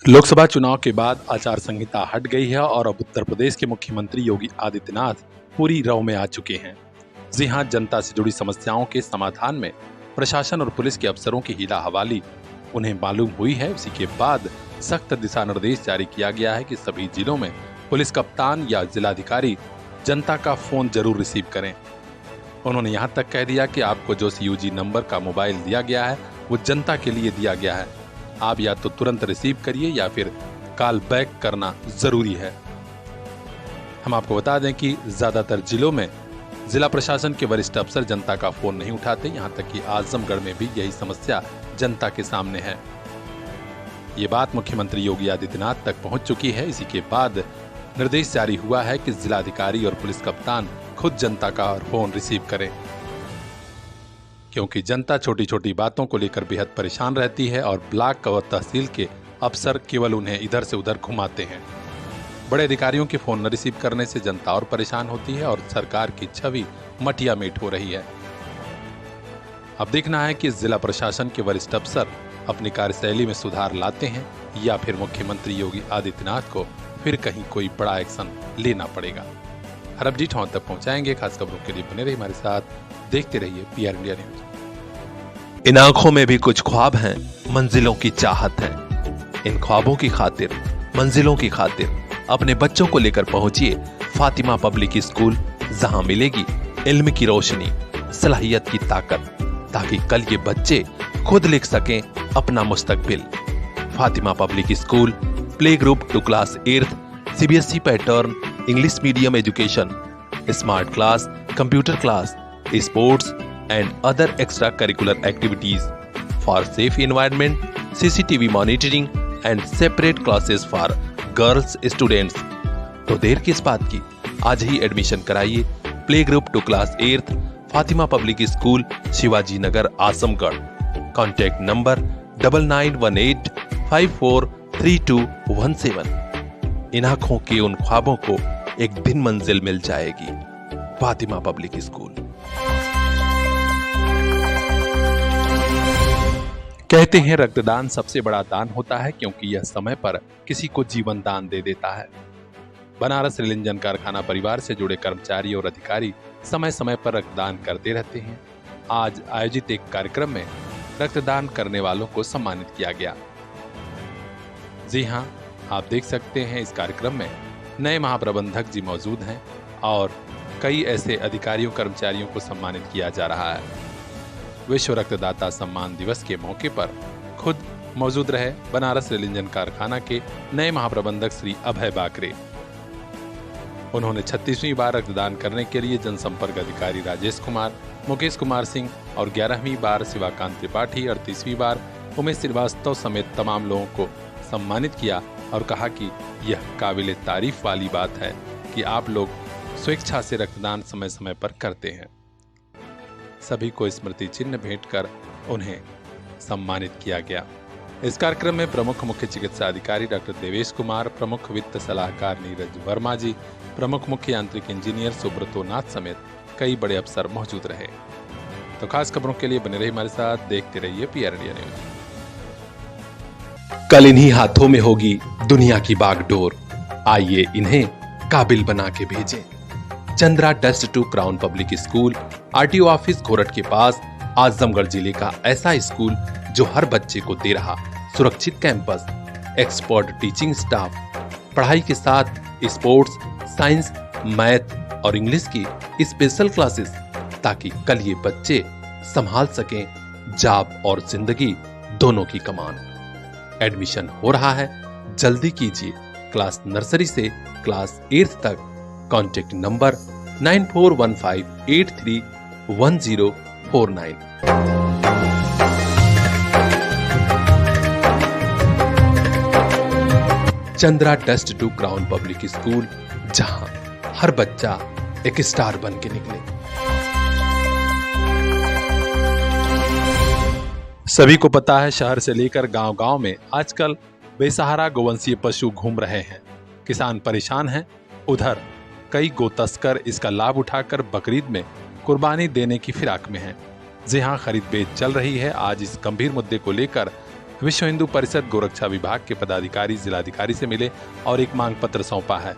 लोकसभा चुनाव के बाद आचार संहिता हट गई है और अब उत्तर प्रदेश के मुख्यमंत्री योगी आदित्यनाथ पूरी रव में आ चुके हैं। जी हां, जनता से जुड़ी समस्याओं के समाधान में प्रशासन और पुलिस के अफसरों की हीला हवाली उन्हें मालूम हुई है। उसी के बाद सख्त दिशा निर्देश जारी किया गया है कि सभी जिलों में पुलिस कप्तान या जिलाधिकारी जनता का फोन जरूर रिसीव करें। उन्होंने यहाँ तक कह दिया कि आपको जो CUG नंबर का मोबाइल दिया गया है वो जनता के लिए दिया गया है। आप या तो तुरंत रिसीव करिए या फिर कॉल बैक करना जरूरी है। हम आपको बता दें कि ज्यादातर जिलों में जिला प्रशासन के वरिष्ठ अफसर जनता का फोन नहीं उठाते। यहाँ तक कि आजमगढ़ में भी यही समस्या जनता के सामने है। ये बात मुख्यमंत्री योगी आदित्यनाथ तक पहुंच चुकी है। इसी के बाद निर्देश जारी हुआ है कि जिलाधिकारी और पुलिस कप्तान खुद जनता का फोन रिसीव करें, क्योंकि जनता छोटी छोटी बातों को लेकर बेहद परेशान रहती है और ब्लॉक और तहसील के अफसर केवल उन्हें इधर से उधर घुमाते हैं। बड़े अधिकारियों के फोन न रिसीव करने से जनता और परेशान होती है और सरकार की छवि मटिया मेट हो रही है। अब देखना है कि जिला प्रशासन के वरिष्ठ अफसर अपनी कार्यशैली में सुधार लाते हैं या फिर मुख्यमंत्री योगी आदित्यनाथ को फिर कहीं कोई बड़ा एक्शन लेना पड़ेगा। हर अपडेट हम तक पहुंचाएंगे। खास खबरों के लिए बने रहिए हमारे साथ, देखते रहिए PR इंडिया न्यूज। इन आंखों में भी कुछ ख्वाब हैं, मंजिलों की चाहत है। इन ख्वाबों की खातिर, मंजिलों की खातिर अपने बच्चों को लेकर पहुंचिए फातिमा पब्लिक स्कूल, जहां मिलेगी इल्म की रोशनी, सलाहियत की ताकत, ताकि कल ये बच्चे खुद लिख सकें अपना मुस्तकबिल। Fatima public school, play group to class 8th, CBSE pattern, English medium education, smart class, computer class, sports and other extracurricular activities for safe environment, CCTV monitoring and separate classes for girls students। तो देर किस बात की, आज ही admission कराइए play group to class 8th, Fatima public school, Shivaji Nagar, Azamgarh. Contact number 9918543217। इन आंखों के उन ख्वाबों को एक दिन मंजिल मिल जाएगी। Fatima public school. कहते हैं रक्तदान सबसे बड़ा दान होता है, क्योंकि यह समय पर किसी को जीवन दान दे देता है। बनारस रेल इंजन कारखाना परिवार से जुड़े कर्मचारी और अधिकारी समय समय पर रक्तदान करते रहते हैं। आज आयोजित एक कार्यक्रम में रक्तदान करने वालों को सम्मानित किया गया। जी हां, आप देख सकते हैं इस कार्यक्रम में नए महाप्रबंधक जी मौजूद हैं और कई ऐसे अधिकारियों कर्मचारियों को सम्मानित किया जा रहा है। विश्व रक्तदाता सम्मान दिवस के मौके पर खुद मौजूद रहे बनारस रेल इंजन कारखाना के नए महाप्रबंधक श्री अभय बाकरे। उन्होंने 36वीं बार रक्तदान करने के लिए जनसंपर्क अधिकारी राजेश कुमार, मुकेश कुमार सिंह और 11वीं बार शिवाकांत त्रिपाठी और 30वीं बार उमेश श्रीवास्तव समेत तमाम लोगों को सम्मानित किया और कहा कि यह काबिले तारीफ वाली बात है कि आप लोग स्वेच्छा से रक्तदान समय समय पर करते हैं। सभी को स्मृति चिन्ह भेंट कर उन्हें सम्मानित किया गया। इस कार्यक्रम में प्रमुख मुख्य चिकित्सा अधिकारी डॉक्टर देवेश कुमार, प्रमुख वित्त सलाहकार नीरज वर्मा जी, प्रमुख मुख्य यांत्रिक इंजीनियर सुब्रतो नाथ समेत कई बड़े अफसर मौजूद रहे। तो खास खबरों के लिए बने रहिए हमारे साथ, देखते रहिए PR इंडिया न्यूज। कल इन्हीं हाथों में होगी दुनिया की बागडोर। आइए इन्हें काबिल बना के भेजें। Chandra dust to crown public school, RTO office Ghorat के पास, आजमगढ़ जिले का ऐसा स्कूल जो हर बच्चे को दे रहा सुरक्षित कैंपस, एक्सपर्ट टीचिंग स्टाफ, पढ़ाई के साथ स्पोर्ट्स, साइंस, मैथ और इंग्लिश की स्पेशल क्लासेस, ताकि कल ये बच्चे संभाल सकें जॉब और जिंदगी दोनों की कमान। एडमिशन हो रहा है, जल्दी कीजिए। क्लास नर्सरी से क्लास 8th तक। Contact number 9415831049। Chandra dust to crown public school, जहां हर बच्चा एक स्टार बन के निकले। सभी को पता है, शहर से लेकर गांव-गांव में आजकल बेसहारा गोवंशीय पशु घूम रहे हैं। किसान परेशान हैं, उधर कई गो तस्कर इसका लाभ उठाकर बकरीद में कुर्बानी देने की फिराक में हैं। जी हां, खरीद बेच चल रही है। आज इस गंभीर मुद्दे को लेकर विश्व हिंदू परिषद गोरक्षा विभाग के पदाधिकारी जिलाधिकारी से मिले और एक मांग पत्र सौंपा है।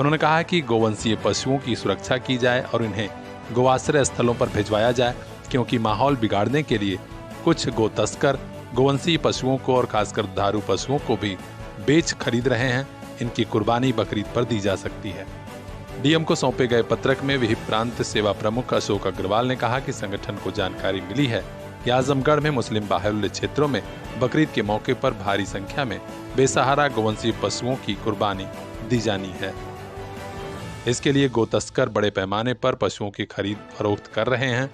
उन्होंने कहा कि गोवंशीय पशुओं की सुरक्षा की जाए और इन्हें गोआश्रय स्थलों पर भिजवाया जाए, क्योंकि माहौल बिगाड़ने के लिए कुछ गो तस्कर गोवंशीय पशुओं को और खासकर दुधारू पशुओं को भी बेच खरीद रहे हैं। इनकी कुर्बानी बकरीद पर दी जा सकती है। डीएम को सौंपे गए पत्रक में विहिप प्रांत सेवा प्रमुख अशोक अग्रवाल ने कहा कि संगठन को जानकारी मिली है कि आजमगढ़ में मुस्लिम बाहुल्य क्षेत्रों में बकरीद के मौके पर भारी संख्या में बेसहारा गोवंशीय पशुओं की कुर्बानी दी जानी है। इसके लिए गो तस्कर बड़े पैमाने पर पशुओं की खरीद फरोख्त कर रहे हैं।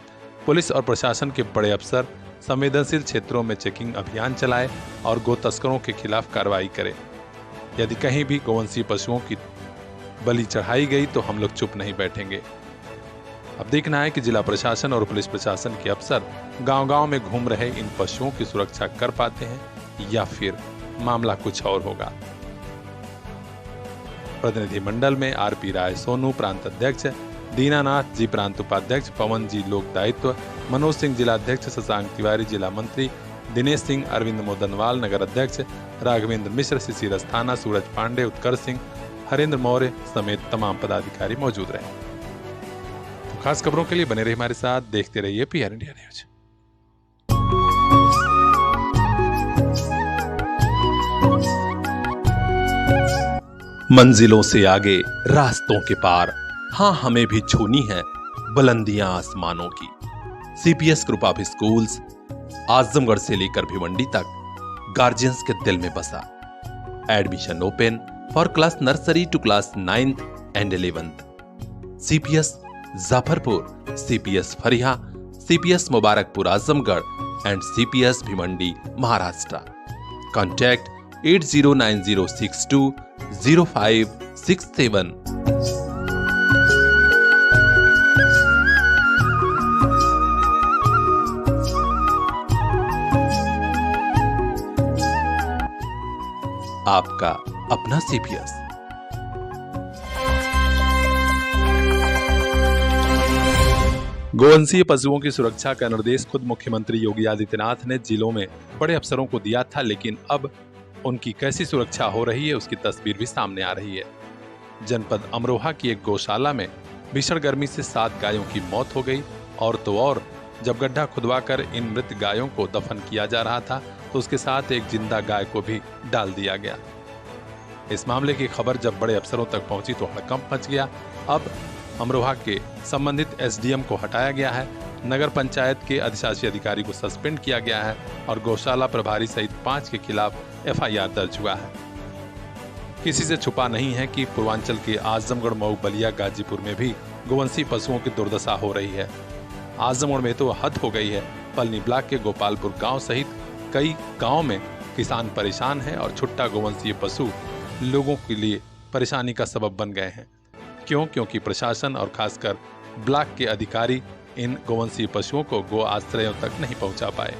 पुलिस और प्रशासन के बड़े अफसर संवेदनशील क्षेत्रों में चेकिंग अभियान चलाए और गो तस्करों के खिलाफ कार्रवाई करें। यदि कहीं भी गोवंशीय पशुओं की बलि चढ़ाई गई तो हम लोग चुप नहीं बैठेंगे। अब देखना है कि जिला प्रशासन और पुलिस प्रशासन के अफसर गांव-गांव में घूम रहे इन पशुओं की सुरक्षा कर पाते हैं या फिर मामला कुछ और होगा। प्रतिनिधिमंडल में आरपी राय सोनू प्रांत अध्यक्ष, दीनानाथ जी प्रांत उपाध्यक्ष, पवन जी लोक दायित्व, मनोज सिंह जिलाध्यक्ष, शशांक तिवारी जिला मंत्री, दिनेश सिंह, अरविंद मोदनवाल नगर अध्यक्ष, राघवेंद्र मिश्र, शिशिर अस्थाना, सूरज पांडे, उत्कर्ष सिंह, हरेंद्र मौर्य समेत तमाम पदाधिकारी मौजूद रहे। तो खास खबरों के लिए बने रहिए हमारे साथ, देखते रहिए पीआर इंडिया न्यूज। मंजिलों से आगे रास्तों के पार, हाँ हमें भी छूनी है बुलंदियां आसमानों की। CPS group of schools Azamgarh से लेकर भिवंडी तक गार्जियंस के दिल में बसा। Admission open for class nursery to class 9th and 11th। CPS Jafarpur, CPS Phariya, CPS Mubarakpur Azamgarh and CPS Bhiwandi Maharashtra. Contact 8090620567। आपका अपना सीपीएस। गोवंशीय पशुओं की सुरक्षा का निर्देश खुद मुख्यमंत्री योगी आदित्यनाथ ने जिलों में बड़े अफसरों को दिया था, लेकिन अब उनकी कैसी सुरक्षा हो रही है उसकी तस्वीर भी सामने आ रही है। जनपद अमरोहा की एक गौशाला में भीषण गर्मी से 7 गायों की मौत हो गई, और तो और जब गड्ढा खुदवाकर इन मृत गायों को दफन किया जा रहा था तो उसके साथ एक जिंदा गाय को भी डाल दिया गया। इस मामले की खबर जब बड़े अफसरों तक पहुंची तो हड़कंप मच गया। अब अमरोहा के संबंधित एसडीएम को हटाया गया है, नगर पंचायत के अधिशासी अधिकारी को सस्पेंड किया गया है और गौशाला प्रभारी सहित 5 के खिलाफ एफआईआर दर्ज हुआ है। किसी से छुपा नहीं है कि पूर्वांचल के आजमगढ़, मऊ, बलिया, गाजीपुर में भी गोवंशीय पशुओं की दुर्दशा हो रही है। आजमगढ़ में तो हद हो गई है। पलनी ब्लॉक के गोपालपुर गांव सहित कई गांव में किसान परेशान हैं और छुट्टा गोवंशीय पशु लोगों के लिए परेशानी का सबब बन गए हैं। क्योंकि प्रशासन और खासकर ब्लॉक के अधिकारी इन गोवंशीय पशुओं को गो आश्रयों तक नहीं पहुंचा पाए।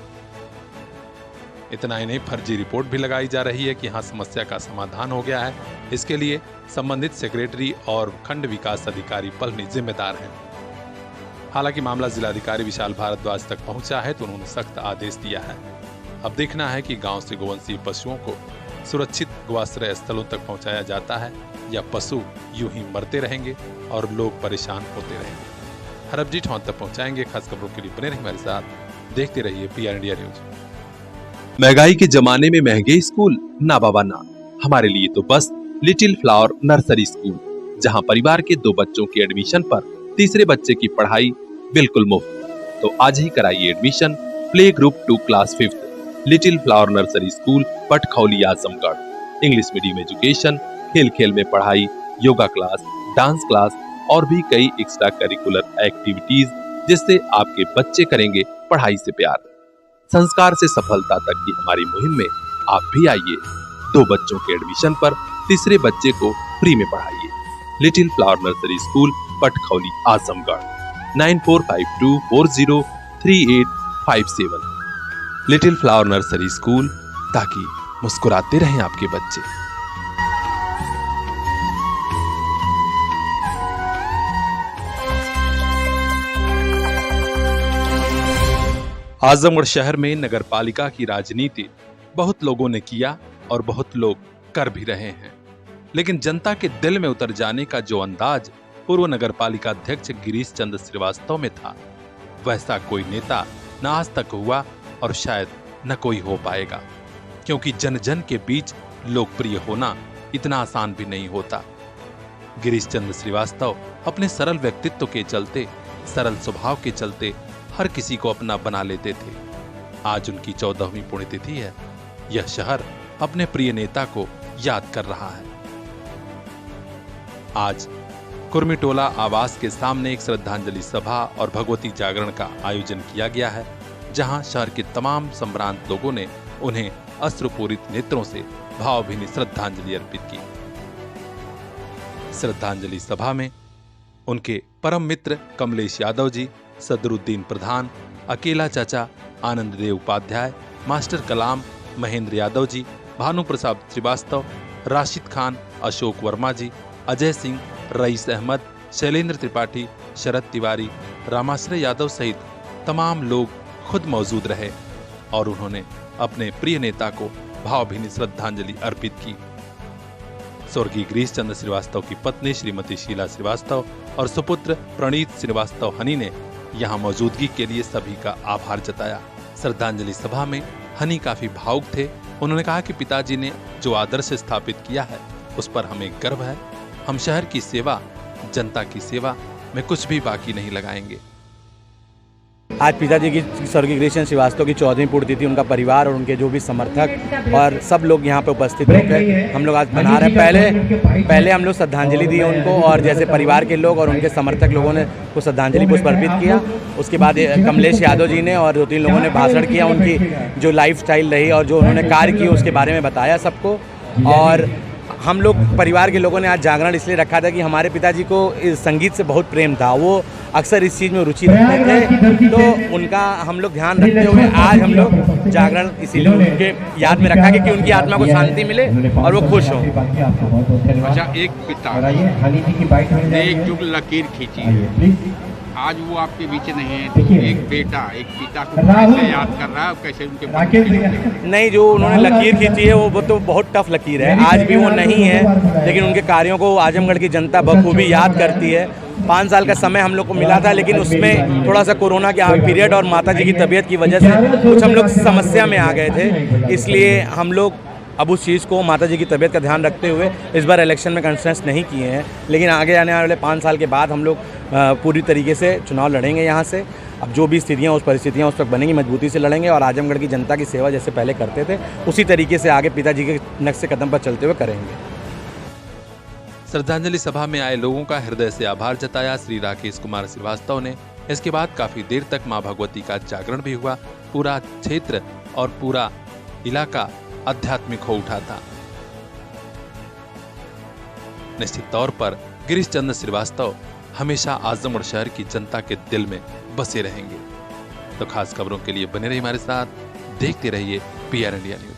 इतना ही नहीं, फर्जी रिपोर्ट भी लगाई जा रही है कि हाँ समस्या का समाधान हो गया है। इसके लिए संबंधित सेक्रेटरी और खंड विकास अधिकारी पलनी जिम्मेदार हैं। हालांकि मामला जिलाधिकारी विशाल भारद्वाज तक पहुंचा है तो उन्होंने सख्त आदेश दिया है। अब देखना है कि गांव से गोवंशीय पशुओं को सुरक्षित गोआश्रय स्थलों तक पहुंचाया जाता है या पशु यूं ही मरते रहेंगे और लोग परेशान होते रहेंगे। हर अपडेट हम तक पहुंचाएंगे। खास खबरों के लिए बने रहिए हमारे साथ, देखते रहिए पीआर इंडिया न्यूज। महंगाई के जमाने में महंगे स्कूल ना बाबा ना, हमारे लिए तो बस लिटिल फ्लावर नर्सरी स्कूल, जहां परिवार के 2 बच्चों के एडमिशन पर तीसरे बच्चे की पढ़ाई बिल्कुल मुफ्त। तो आज ही कराइए admission play group 2 class 5th little flower nursery school Patkhauli Azamgarh. English medium education, खेल खेल में पढ़ाई, योगा क्लास, डांस क्लास और भी कई एक्स्ट्रा करिकुलर एक्टिविटीज, जिससे आपके बच्चे करेंगे पढ़ाई से प्यार। संस्कार से सफलता तक की हमारी मुहिम में आप भी आइए। 2 बच्चों के एडमिशन पर तीसरे बच्चे को फ्री में पढ़ाइए। Little flower nursery school Patkhauli Azamgarh 9452403857। Little flower nursery school, ताकि मुस्कुराते रहें आपके बच्चे। आजमगढ़ शहर में नगर पालिका की राजनीति बहुत लोगों ने किया और बहुत लोग कर भी रहे हैं, लेकिन जनता के दिल में उतर जाने का जो अंदाज पूर्व नगर पालिका अध्यक्ष गिरीश चंद्र श्रीवास्तव में था, वैसा कोई नेता न आज तक हुआ और शायद न कोई हो पाएगा, क्योंकि जन जन के बीच लोकप्रिय होना इतना आसान भी नहीं होता। गिरीश चंद्र श्रीवास्तव अपने सरल व्यक्तित्व के चलते, सरल स्वभाव के चलते हर किसी को अपना बना लेते थे। आज उनकी 14वीं पुण्यतिथि है। यह शहर अपने प्रिय नेता को याद कर रहा है। आज कुर्मीटोला आवास के सामने एक श्रद्धांजलि सभा और भगवती जागरण का आयोजन किया गया है, जहां शहर के तमाम संभ्रांत लोगों ने उन्हें अश्रुपूरित नेत्रों से भावभीनी श्रद्धांजलि अर्पित की। श्रद्धांजलि सभा में उनके परम मित्र कमलेश यादव जी, सदरुद्दीन प्रधान, अकेला चाचा, आनंद देव उपाध्याय, मास्टर कलाम, महेंद्र यादव जी, भानु प्रसाद श्रीवास्तव, राशिद खान, अशोक वर्मा जी, अजय सिंह, रईस अहमद, शैलेंद्र त्रिपाठी, शरद तिवारी, रामाश्रय यादव सहित तमाम लोग खुद मौजूद रहे और उन्होंने अपने प्रिय नेता को भावभीनी श्रद्धांजलि अर्पित की। स्वर्गीय गिरीश चंद्र श्रीवास्तव की पत्नी श्रीमती शीला श्रीवास्तव और सुपुत्र प्रणीत श्रीवास्तव हनी ने यहाँ मौजूदगी के लिए सभी का आभार जताया। श्रद्धांजलि सभा में हनी काफी भावुक थे। उन्होंने कहा कि पिताजी ने जो आदर्श स्थापित किया है उस पर हमें गर्व है। हम शहर की सेवा, जनता की सेवा में कुछ भी बाकी नहीं लगाएंगे। आज पिताजी की स्वर्गीय गिरीश चंद्र श्रीवास्तव की 14वीं पुण्यतिथि, उनका परिवार और उनके जो भी समर्थक और सब लोग यहाँ पे उपस्थित होकर हम लोग आज मना रहे हैं। पहले हम लोग श्रद्धांजलि दी उनको, और जैसे परिवार के लोग और उनके समर्थक लोगों ने को श्रद्धांजलि पुष्प अर्पित किया। उसके बाद कमलेश यादव जी ने और 2-3 लोगों ने भाषण किया, उनकी जो लाइफस्टाइल रही और जो उन्होंने कार्य किए उसके बारे में बताया सबको। और हम लोग परिवार के लोगों ने आज जागरण इसलिए रखा था कि हमारे पिताजी को इस संगीत से बहुत प्रेम था, वो अक्सर इस चीज़ में रुचि रखते थे, तो उनका हम लोग ध्यान रखते हुए आज हम लोग जागरण इसीलिए उनके याद में रखा कि उनकी आत्मा को शांति मिले और वो खुश हों। अच्छा, एक पिता ने एक जुग लकीर खींची है, आज वो आपके बीच नहीं है, तो एक बेटा एक पिता को कैसे याद कर रहा है, कैसे उनके नहीं, जो उन्होंने लकीर खींची है वो तो बहुत टफ लकीर है। आज भी वो नहीं है, लेकिन उनके कार्यों को आजमगढ़ की जनता बखूबी याद करती है। 5 साल का समय हम लोग को मिला था, लेकिन उसमें थोड़ा सा कोरोना के पीरियड और माताजी की तबीयत की वजह से कुछ हम लोग समस्या में आ गए थे। इसलिए हम लोग अब उस चीज़ को, माताजी की तबीयत का ध्यान रखते हुए इस बार इलेक्शन में कंटेस्ट नहीं किए हैं, लेकिन आगे आने वाले 5 साल के बाद हम लोग पूरी तरीके से चुनाव लड़ेंगे यहाँ से। अब जो भी स्थितियाँ उस परिस्थितियाँ उस पर बनेंगी, मजबूती से लड़ेंगे और आजमगढ़ की जनता की सेवा जैसे पहले करते थे उसी तरीके से आगे पिताजी के नक्शे कदम पर चलते हुए करेंगे। श्रद्धांजलि सभा में आए लोगों का हृदय से आभार जताया श्री राकेश कुमार श्रीवास्तव ने। इसके बाद काफी देर तक मां भगवती का जागरण भी हुआ। पूरा क्षेत्र और पूरा इलाका आध्यात्मिक हो उठा था। निश्चित तौर पर गिरीश चंद्र श्रीवास्तव हमेशा आजमगढ़ शहर की जनता के दिल में बसे रहेंगे। तो खास खबरों के लिए बने रहिए हमारे साथ, देखते रहिए PR इंडिया न्यूज।